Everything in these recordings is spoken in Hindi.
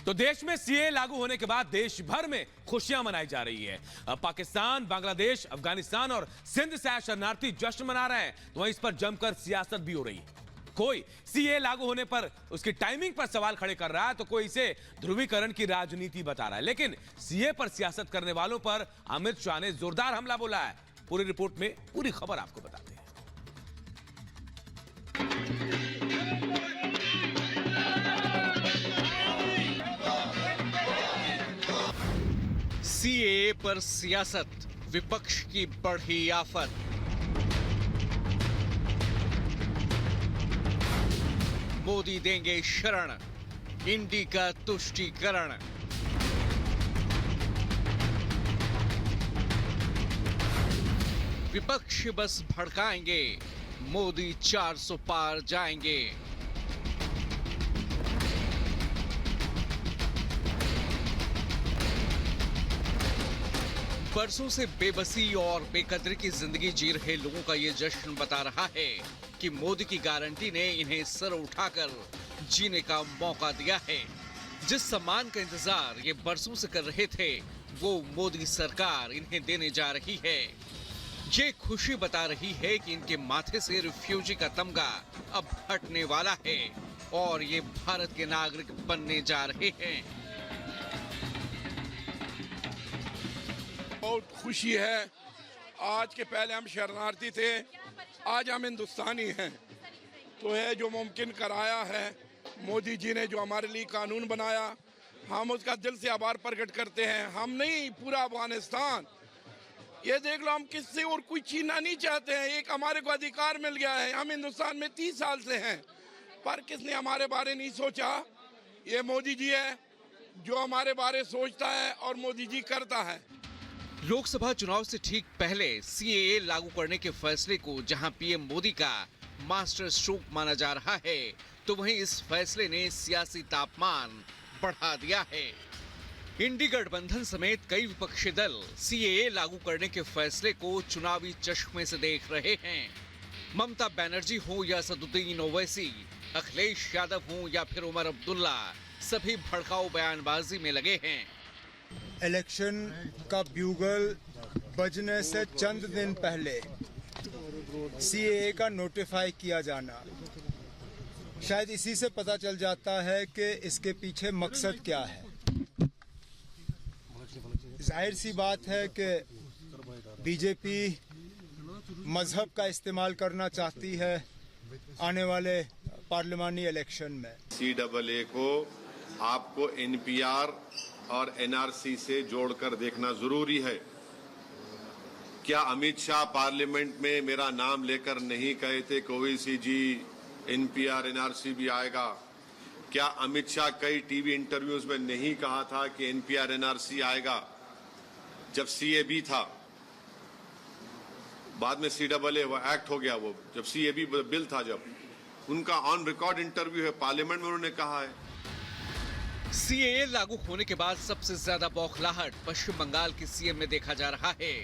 तो देश में सीए लागू होने के बाद देश भर में खुशियां मनाई जा रही है। अब पाकिस्तान, बांग्लादेश, अफगानिस्तान और सिंध से आए शरणार्थी जश्न मना रहे हैं, तो वहीं इस पर जमकर सियासत भी हो रही है। कोई सीए लागू होने पर उसकी टाइमिंग पर सवाल खड़े कर रहा है, तो कोई इसे ध्रुवीकरण की राजनीति बता रहा है। लेकिन सीए पर सियासत करने वालों पर अमित शाह ने जोरदार हमला बोला है। पूरी रिपोर्ट में पूरी खबर आपको बताते हैं। सीएए पर सियासत, विपक्ष की बढ़ी आफत। मोदी देंगे शरण, इंडी का तुष्टीकरण। विपक्ष बस भड़काएंगे, मोदी 400 पार जाएंगे। बरसों से बेबसी और बेकदरी की जिंदगी जी रहे लोगों का ये जश्न बता रहा है कि मोदी की गारंटी ने इन्हें सर उठाकर जीने का मौका दिया है। जिस सम्मान का इंतजार ये बरसों से कर रहे थे, वो मोदी सरकार इन्हें देने जा रही है। ये खुशी बता रही है कि इनके माथे से रिफ्यूजी का तमगा अब हटने वाला है और ये भारत के नागरिक बनने जा रहे हैं। बहुत खुशी है। आज के पहले हम शरणार्थी थे, आज हम हिंदुस्तानी हैं। तो है जो मुमकिन कराया है मोदी जी ने, जो हमारे लिए कानून बनाया, हम उसका दिल से आभार प्रकट करते हैं। हम नहीं, पूरा अफगानिस्तान। ये देख लो, हम किससे और कोई छीनना नहीं चाहते हैं। एक हमारे को अधिकार मिल गया है। हम हिंदुस्तान में 30 साल से हैं, पर किसने हमारे बारे नहीं सोचा? ये मोदी जी है जो हमारे बारे सोचता है और मोदी जी करता है। लोकसभा चुनाव से ठीक पहले सीएए लागू करने के फैसले को जहां पीएम मोदी का मास्टर स्ट्रोक माना जा रहा है, तो वहीं इस फैसले ने सियासी तापमान बढ़ा दिया है। इंडी गठबंधन समेत कई विपक्षी दल सीएए लागू करने के फैसले को चुनावी चश्मे से देख रहे हैं। ममता बनर्जी हो या असदुद्दीन ओवैसी, अखिलेश यादव हो या फिर उमर अब्दुल्ला, सभी भड़काऊ बयानबाजी में लगे हैं। इलेक्शन का ब्यूगल बजने से चंद दिन पहले सीएए का नोटिफाई किया जाना, शायद इसी से पता चल जाता है कि इसके पीछे मकसद क्या है। जाहिर सी बात है कि बीजेपी मजहब का इस्तेमाल करना चाहती है आने वाले पार्लिमानी इलेक्शन में। सीएए को आपको एनपीआर और एनआरसी से जोड़कर देखना जरूरी है। क्या अमित शाह पार्लियामेंट में मेरा नाम लेकर नहीं कहे थे कि ओवैसी जी एनपीआर एनआरसी भी आएगा? क्या अमित शाह कई टीवी इंटरव्यूज में नहीं कहा था कि एनपीआर एनआरसी आएगा? जब सीएबी था, बाद में सीएए वो एक्ट हो गया, वो जब सीएबी बिल था, जब उनका ऑन रिकॉर्ड इंटरव्यू है पार्लियामेंट में, उन्होंने कहा है। सीएए लागू होने के बाद सबसे ज्यादा बौखलाहट पश्चिम बंगाल के सीएम में देखा जा रहा है।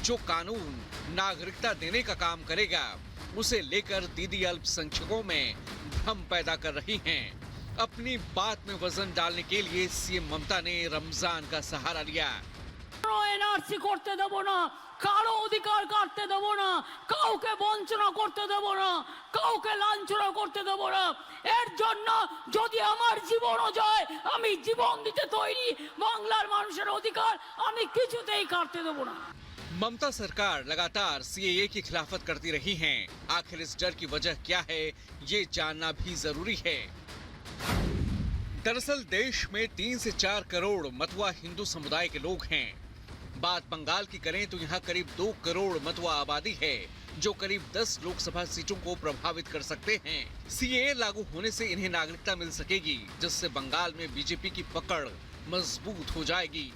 जो कानून नागरिकता देने का काम करेगा, उसे लेकर दीदी अल्पसंख्यकों में भ्रम पैदा कर रही हैं। अपनी बात में वजन डालने के लिए सीएम ममता ने रमजान का सहारा लिया। एनआरसी करते देबो ना, कारो अधिकार काटते देबो ना, काउके वंचना करते देबो ना, काउके लांछना करते देबो ना। এর জন্য যদি আমার জীবনও যায়, আমি জীবন দিতে তৈরি। বাংলার মানুষের অধিকার আমি কিছুতেই কাটতে দেব না। ममता सरकार लगातार सीएए की खिलाफत करती रही हैं। आखिर इस डर की वजह क्या है, ये जानना भी जरूरी है। दरअसल देश में 3 से 4 करोड़ मतुआ हिंदू समुदाय के लोग हैं। बात बंगाल की करें तो यहाँ करीब 2 करोड़ मतुआ आबादी है, जो करीब 10 लोकसभा सीटों को प्रभावित कर सकते हैं। सीएए लागू होने से इन्हें नागरिकता मिल सकेगी, जिससे बंगाल में बीजेपी की पकड़ मजबूत हो जाएगी।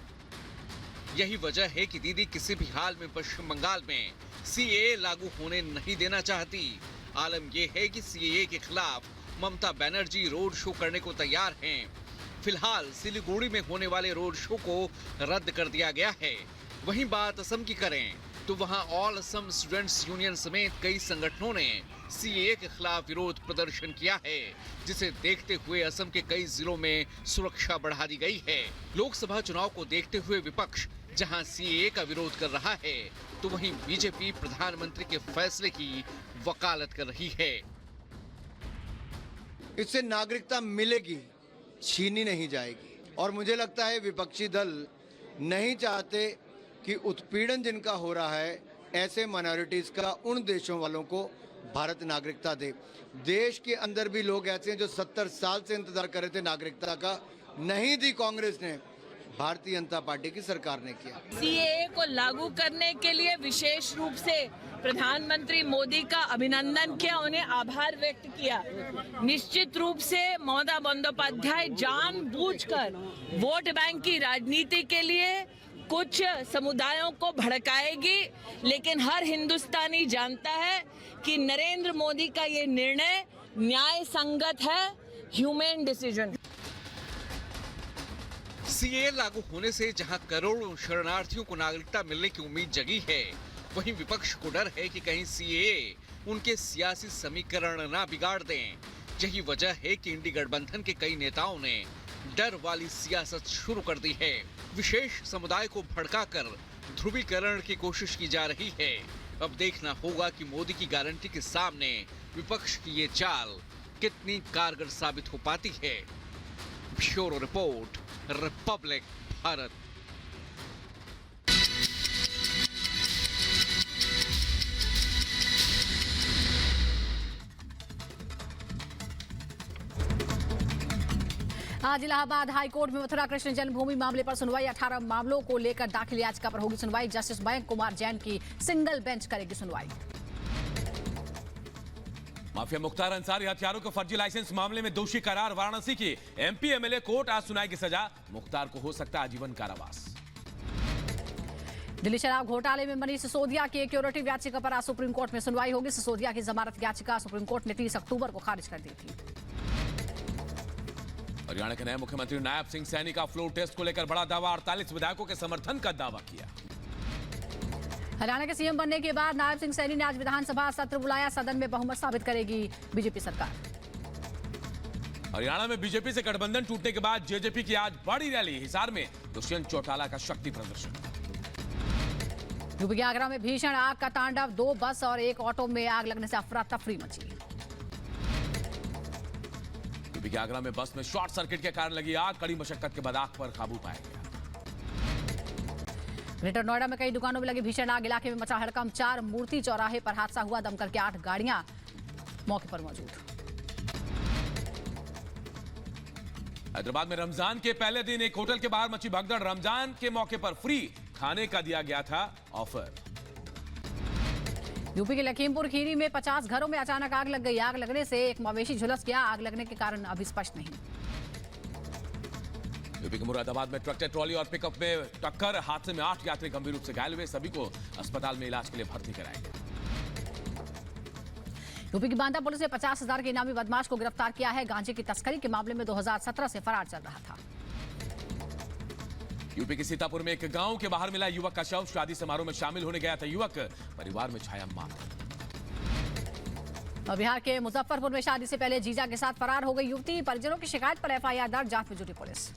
यही वजह है कि दीदी किसी भी हाल में पश्चिम बंगाल में सीएए लागू होने नहीं देना चाहती। आलम यह है कि सीएए के खिलाफ ममता बनर्जी रोड शो करने को तैयार हैं। फिलहाल सिलीगुड़ी में होने वाले रोड शो को रद्द कर दिया गया है। वहीं बात असम की करें तो वहां ऑल असम स्टूडेंट्स यूनियन समेत कई संगठनों ने सीएए के खिलाफ विरोध प्रदर्शन किया है, जिसे देखते हुए असम के कई जिलों में सुरक्षा बढ़ा दी गई है। लोकसभा चुनाव को देखते हुए विपक्ष जहां सीएए का विरोध कर रहा है, तो वहीं बीजेपी प्रधानमंत्री के फैसले की वकालत कर रही है। इससे नागरिकता मिलेगी, छीनी नहीं जाएगी। और मुझे लगता है विपक्षी दल नहीं चाहते कि उत्पीड़न जिनका हो रहा है ऐसे माइनॉरिटीज का उन देशों वालों को भारत नागरिकता दे। देश के अंदर भी लोग ऐसे हैं जो 70 साल से इंतजार कर रहे थे नागरिकता का, नहीं दी कांग्रेस ने, भारतीय जनता पार्टी की सरकार ने किया। सीएए को लागू करने के लिए विशेष रूप से प्रधानमंत्री मोदी का अभिनंदन किया, उन्हें आभार व्यक्त किया। निश्चित रूप से ममता बंदोपाध्याय जानबूझकर वोट बैंक की राजनीति के लिए कुछ समुदायों को भड़काएगी, लेकिन हर हिंदुस्तानी जानता है कि नरेंद्र मोदी का ये निर्णय न्याय संगत है, ह्यूमन डिसीजन। सीएए लागू होने से जहां करोड़ों शरणार्थियों को नागरिकता मिलने की उम्मीद जगी है, वहीं विपक्ष को डर है कि कहीं सीएए उनके सियासी समीकरण ना बिगाड़ दें। यही वजह है कि इंडी गठबंधन के कई नेताओं ने डर वाली सियासत शुरू कर दी है। विशेष समुदाय को भड़काकर ध्रुवीकरण की कोशिश की जा रही है। अब देखना होगा कि मोदी की गारंटी के सामने विपक्ष की ये चाल कितनी कारगर साबित हो पाती है। Bureau report, Republic Bharat. आज इलाहाबाद हाई कोर्ट में मथुरा कृष्ण जन्मभूमि मामले पर सुनवाई। 18 मामलों को लेकर दाखिल याचिका पर होगी सुनवाई। जस्टिस मयंक कुमार जैन की सिंगल बेंच करेगी सुनवाई। माफिया मुख्तार अंसारी हथियारों के फर्जी लाइसेंस मामले में दोषी करार। वाराणसी की एमपी एमएलए कोर्ट आज सुनाएगी सजा। मुख्तार को हो सकता है आजीवन कारावास। दिल्ली शराब घोटाले में मनीष सिसोदिया की क्यूरेटिव याचिका पर आज सुप्रीम कोर्ट में सुनवाई होगी। सिसोदिया की जमानत याचिका सुप्रीम कोर्ट ने 30 अक्टूबर को खारिज कर दी थी। हरियाणा के नए मुख्यमंत्री नायब सिंह सैनी का फ्लोर टेस्ट को लेकर बड़ा दावा। 48 विधायकों के समर्थन का दावा किया। हरियाणा के सीएम बनने के बाद नायब सिंह सैनी ने आज विधानसभा सत्र बुलाया। सदन में बहुमत साबित करेगी बीजेपी सरकार। हरियाणा में बीजेपी से गठबंधन टूटने के बाद जेजेपी की आज बड़ी रैली। हिसार में दुष्यंत चौटाला का शक्ति प्रदर्शन। यूपी के आगरा में भीषण आग का तांडव। 2 बस और 1 ऑटो में आग लगने से अफरा तफरी मची। यूपी के आगरा में बस में शॉर्ट सर्किट के कारण लगी आग। कड़ी मशक्कत के बाद आग पर काबू पाया गया। ग्रेटर नोएडा में कई दुकानों में लगी भीषण आग। इलाके में मचा हड़कंप। 4 मूर्ति चौराहे पर हादसा हुआ। दमकल के 8 गाड़ियां मौके पर मौजूद। हैदराबाद में रमजान के पहले दिन एक होटल के बाहर मची भगदड़। रमजान के मौके पर फ्री खाने का दिया गया था ऑफर। यूपी के लखीमपुर खीरी में 50 घरों में अचानक आग लग गई। आग लगने से एक मवेशी झुलस गया। आग लगने के कारण अभी स्पष्ट नहीं। यूपी के मुरादाबाद में ट्रैक्टर ट्रॉली और पिकअप में टक्कर। हादसे में 8 यात्री गंभीर रूप से घायल हुए। सभी को अस्पताल में इलाज के लिए भर्ती कराया गया। यूपी की बांदा पुलिस ने 50,000 के इनामी बदमाश को गिरफ्तार किया है। गांजे की तस्करी के मामले में 2017 से फरार चल रहा था। यूपी के सीतापुर में एक गांव के बाहर मिला युवक का शव। शादी समारोह में शामिल होने गया था युवक। परिवार में छाया मातम। और बिहार के मुजफ्फरपुर में शादी से पहले जीजा के साथ फरार हो गई युवती। परिजनों की शिकायत पर एफआईआर दर्ज। जांच में जुटी पुलिस।